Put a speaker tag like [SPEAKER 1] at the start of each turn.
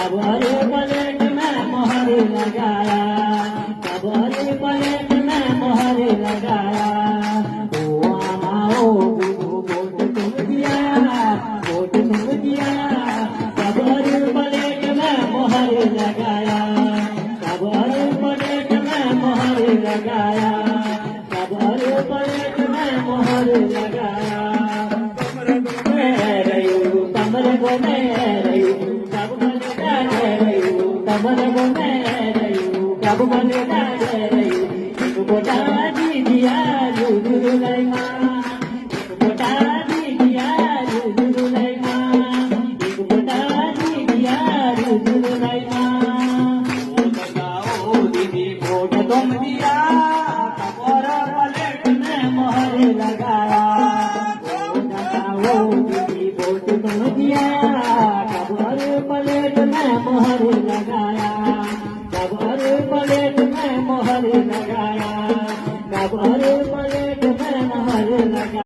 [SPEAKER 1] Cover पलट में मोहर लगाया, कबर पलट में मोहर लगाया। ओ आमा ओ बुबू वोट तुम दिया, वोट तुम दिया, कबर पलट में मोहर लगाया, कबर पलट में मोहर लगाया, कबर पलट में मोहर लगाया। कमर को मैं रही कब बने रही, कमर को मैं रही कब बने रही। गोटा दी दिया जुजुर लाई माँ, गोटा दी दिया जुजुर लाई माँ, गोटा दी दिया जुजुर लाई माँ। बताओ दीदी वोट तुम दिया, कबर पलट में मोहर लगाया। बताओ दीदी वोट तुम दिया, कबर पलट में मोहर लगाया, कबर पलट में मोहर लगाया, कबर पलट में मोहर लगाया।